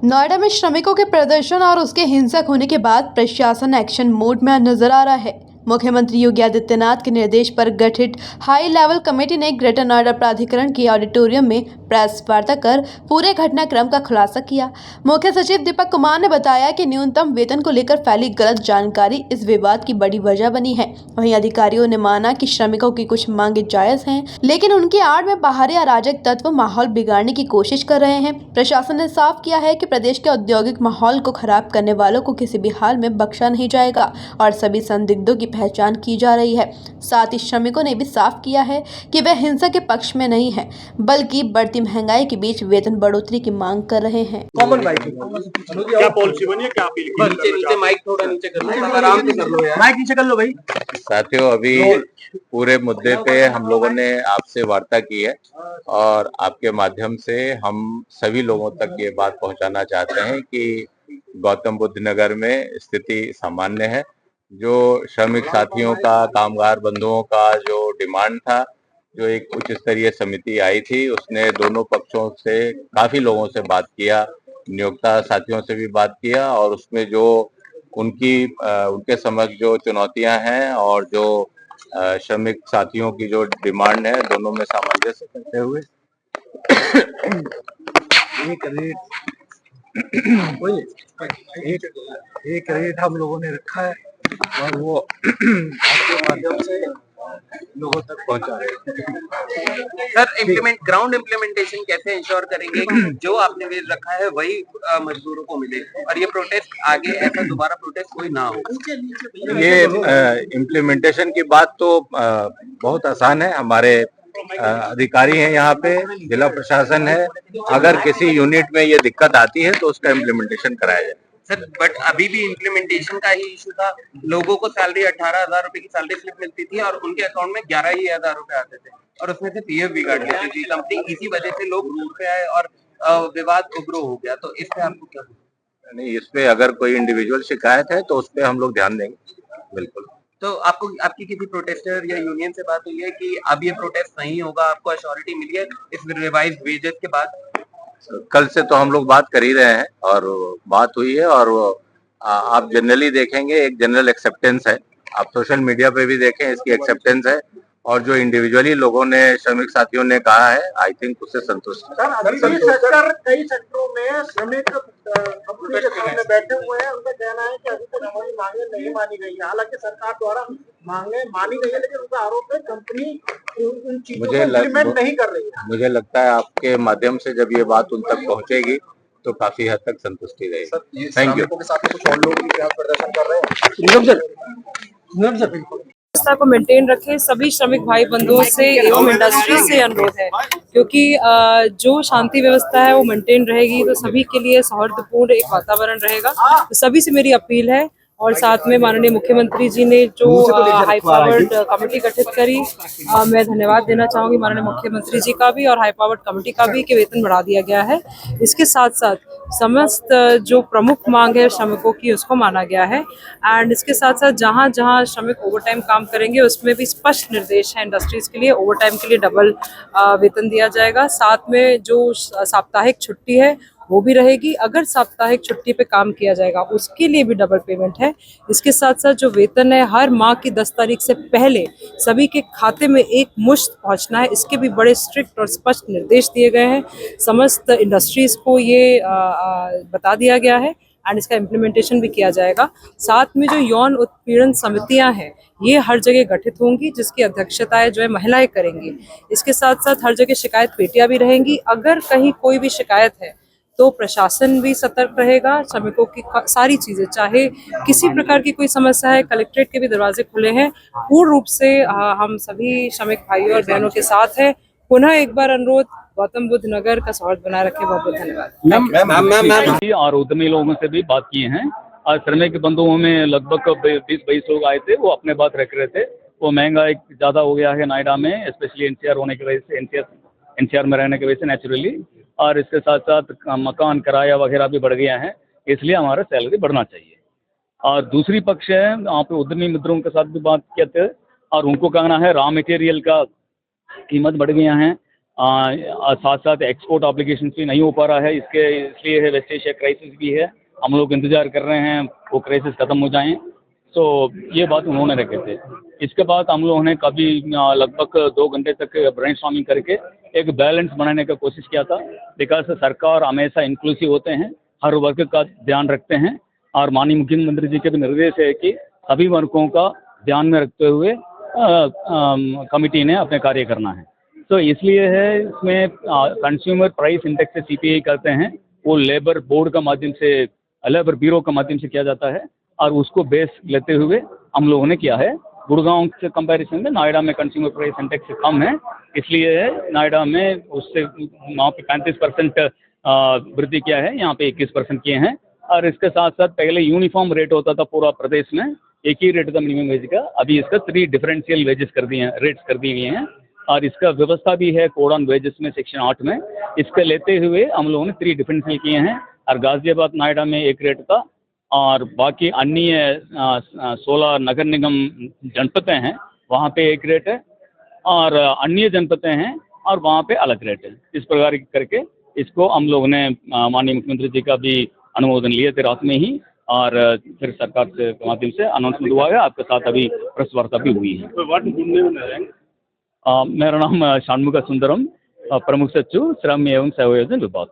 नोएडा में श्रमिकों के प्रदर्शन और उसके हिंसक होने के बाद प्रशासन एक्शन मोड में नजर आ रहा है। मुख्यमंत्री योगी आदित्यनाथ के निर्देश पर गठित हाई लेवल कमेटी ने ग्रेटर नोएडा प्राधिकरण के ऑडिटोरियम में प्रेस वार्ता कर पूरे घटनाक्रम का खुलासा किया। मुख्य सचिव दीपक कुमार ने बताया कि न्यूनतम वेतन को लेकर फैली गलत जानकारी इस विवाद की बड़ी वजह बनी है। वहीं अधिकारियों ने माना कि श्रमिकों की कुछ मांगे जायज हैं, लेकिन उनकी आड़ में बाहरी अराजक तत्व माहौल बिगाड़ने की कोशिश कर रहे हैं। प्रशासन ने साफ किया है कि प्रदेश के औद्योगिक माहौल को खराब करने वालों को किसी भी हाल में बख्शा नहीं जाएगा और सभी संदिग्धों की पहचान की जा रही है। साथ ही श्रमिकों ने भी साफ किया है कि वे हिंसा के पक्ष में नहीं है, बल्कि बढ़ती महंगाई के बीच वेतन बढ़ोतरी की मांग कर रहे हैं। क्या पॉलिसी बनी है, क्या अपील की? नीचे माइक थोड़ा नीचे कर लो, आराम से कर लो यार, माइक नीचे कर लो भाई। साथियों, अभी पूरे मुद्दे पे हम लोगों ने आपसे वार्ता की है और आपके माध्यम से हम सभी लोगों तक ये बात पहुंचाना चाहते हैं कि गौतम बुद्ध नगर में स्थिति सामान्य है। जो श्रमिक साथियों का, कामगार बंधुओं का जो डिमांड था, जो एक उच्च स्तरीय समिति आई थी, उसने दोनों पक्षों से काफी लोगों से बात किया, नियोक्ता साथियों से भी बात किया और उसमें जो उनके समक्ष जो चुनौतियां हैं और जो श्रमिक साथियों की जो डिमांड है, दोनों में सामंजस्य करते हुए एक रेट हम लोगों ने रखा है और वो आपके माध्यम से लोगों तक पहुंचा रहे हैं। सर, ग्राउंड इम्प्लीमेंटेशन कैसे इंश्योर करेंगे कि जो आपने वेज रखा है वही मजदूरों को मिले और ये प्रोटेस्ट आगे ऐसा दोबारा प्रोटेस्ट कोई ना हो? ये इम्प्लीमेंटेशन की बात तो बहुत आसान है। हमारे अधिकारी हैं यहाँ पे, जिला प्रशासन है। अगर किसी यूनिट में ये दिक्कत आती है तो उसका इम्प्लीमेंटेशन कराया जाए। सर, बट अभी भी इम्प्लीमेंटेशन का ही इशू था। लोगों को सैलरी 18,000 रुपए की सैलरी स्लिप मिलती थी और उनके अकाउंट में 11,000 रुपए आते थे और उसमें से पीएफ भी काट लेती थी कंपनी। इसी वजह से लोग रूट पे आए और विवाद उग्र हो गया। तो इस पे आपको क्या? नहीं, इस पे अगर कोई इंडिविजुअल शिकायत है तो उस पे हम लोग ध्यान देंगे, बिल्कुल। तो आपको आपकी किसी प्रोटेस्टर या यूनियन से बात हुई है कि अब ये प्रोटेस्ट नहीं होगा? आपको अश्योरिटी मिली है इस रिवाइज्ड वेजेस के बाद? कल से तो हम लोग बात कर ही रहे हैं और बात हुई है और आप जनरली देखेंगे एक जनरल एक्सेप्टेंस है। आप सोशल मीडिया पे भी देखें, इसकी एक्सेप्टेंस है और जो इंडिविजुअली लोगों ने, श्रमिक साथियों ने कहा है, आई थिंक उससे संतुष्ट है। कई सेक्टरों में श्रमिक कंपनी के सामने बैठे हुए हैं, उनका कहना है कि अभी तक हमारी मांगे नहीं मानी गई है। हालांकि सरकार द्वारा मांगे मानी गई है, लेकिन उनका आरोप है कंपनी उन चीजों को इम्प्लीमेंट नहीं कर रही है। मुझे लगता है आपके माध्यम से जब ये बात उन तक पहुंचेगी तो काफी हद तक संतुष्टि रहेगी। Thank you. के साथ कुछ और लोग भी प्रदर्शन कर रहे हैं। व्यवस्था को मेंटेन रखें। सभी श्रमिक भाई बंधुओं से एवं इंडस्ट्री से अनुरोध है, क्योंकि जो शांति व्यवस्था है वो मेंटेन रहेगी तो सभी के लिए सौहार्दपूर्ण एक वातावरण रहेगा। तो सभी से मेरी अपील है और साथ में माननीय मुख्यमंत्री जी ने जो हाई पावर्ड कमेटी गठित करी, मैं धन्यवाद देना चाहूंगी माननीय मुख्यमंत्री जी का भी और हाई पावर्ड कमेटी का भी कि वेतन बढ़ा दिया गया है। इसके साथ साथ समस्त जो प्रमुख मांग है श्रमिकों की उसको माना गया है एंड इसके साथ साथ जहां जहां श्रमिक ओवरटाइम काम करेंगे उसमें भी स्पष्ट निर्देश है इंडस्ट्रीज के लिए, ओवरटाइम के लिए डबल वेतन दिया जाएगा। साथ में जो साप्ताहिक छुट्टी है वो भी रहेगी, अगर साप्ताहिक छुट्टी पे काम किया जाएगा उसके लिए भी डबल पेमेंट है। इसके साथ साथ जो वेतन है हर माह की 10 तारीख से पहले सभी के खाते में एक मुश्त पहुंचना है, इसके भी बड़े स्ट्रिक्ट और स्पष्ट निर्देश दिए गए हैं। समस्त इंडस्ट्रीज को ये बता दिया गया है एंड इसका इम्प्लीमेंटेशन भी किया जाएगा। साथ में जो यौन उत्पीड़न समितियां हैं ये हर जगह गठित होंगी, जिसकी अध्यक्षताएं जो है महिलाएं करेंगी। इसके साथ साथ हर जगह शिकायत पेटियां भी रहेंगी। अगर कहीं कोई भी शिकायत है तो प्रशासन भी सतर्क रहेगा। श्रमिकों की सारी चीजें, चाहे किसी प्रकार की कोई समस्या है, कलेक्ट्रेट के भी दरवाजे खुले हैं। पूर्ण रूप से हम सभी श्रमिक भाइयों और बहनों के साथ हैं। पुनः एक बार अनुरोध, गौतम बुद्ध नगर का सौहार्द बनाए रखें। बहुत बहुत धन्यवाद। और उद्यमी लोगों से भी बात किए हैं और श्रमिक बंधुओं में लगभग 20-22 लोग आए थे, वो अपने बात रख रहे थे। वो महंगाई ज्यादा हो गया है नोएडा में, स्पेशली एनसीआर होने की वजह से, एनसीआर में रहने की वजह से नेचुरली, और इसके साथ साथ मकान किराया वगैरह भी बढ़ गया है, इसलिए हमारा सैलरी बढ़ना चाहिए। और दूसरी पक्ष है, वहाँ पे उद्यमी मित्रों के साथ भी बात किए थे और उनको कहना है रॉ मटेरियल का कीमत बढ़ गया है, साथ साथ एक्सपोर्ट ऑब्लिगेशन भी नहीं हो पा रहा है, इसलिए है वेस्ट एशिया क्राइसिस भी है। हम लोग इंतजार कर रहे हैं वो क्राइसिस खत्म हो जाएं। तो ये बात उन्होंने रखे थे। इसके बाद हम लोगों ने कभी लगभग 2 घंटे तक ब्रेनस्टॉर्मिंग करके एक बैलेंस बनाने का कोशिश किया था। बिकॉज सरकार हमेशा इंक्लूसिव होते हैं, हर वर्ग का ध्यान रखते हैं, और माननीय मुख्यमंत्री जी के भी निर्देश है कि सभी वर्गों का ध्यान में रखते हुए कमिटी ने अपने कार्य करना है। तो इसलिए है इसमें कंज्यूमर प्राइस इंडेक्स से CPI करते हैं, वो लेबर बोर्ड का माध्यम से, लेबर ब्यूरो का माध्यम से किया जाता है, और उसको बेस लेते हुए हम लोगों ने किया है। गुड़गांव से कंपैरिजन में नोएडा में कंज्यूमर प्राइस इंडेक्स कम है, इसलिए नोएडा में उससे वहाँ पे 35% वृद्धि किया है, यहाँ पे 21% किए हैं। और इसके साथ साथ पहले यूनिफॉर्म रेट होता था पूरा प्रदेश में, एक ही रेट था मिनिमम वेज का, अभी इसका 3 डिफरेंशियल वेजेस कर दिए हैं, रेट्स कर दिए गए हैं। और इसका व्यवस्था भी है कोड ऑन वेजेस में सेक्शन 8 में, इसके लेते हुए हम लोगों ने 3 डिफरेंशियल किए हैं। और गाजियाबाद नोएडा में एक रेट था, और बाकी अन्य 16 नगर निगम जनपदें हैं वहाँ पे एक रेट है, और अन्य जनपदें हैं और वहाँ पे अलग रेट है। इस प्रकार करके इसको हम लोगों ने माननीय मुख्यमंत्री जी का भी अनुमोदन लिए थे रात में ही, और फिर सरकार के माध्यम से अनाउंसमेंट हुआ है। आपके साथ अभी प्रेस वार्ता भी हुई है। मेरा नाम षण्मुख सुंदरम, प्रमुख सचिव श्रम एवं सेवायोजन विभाग।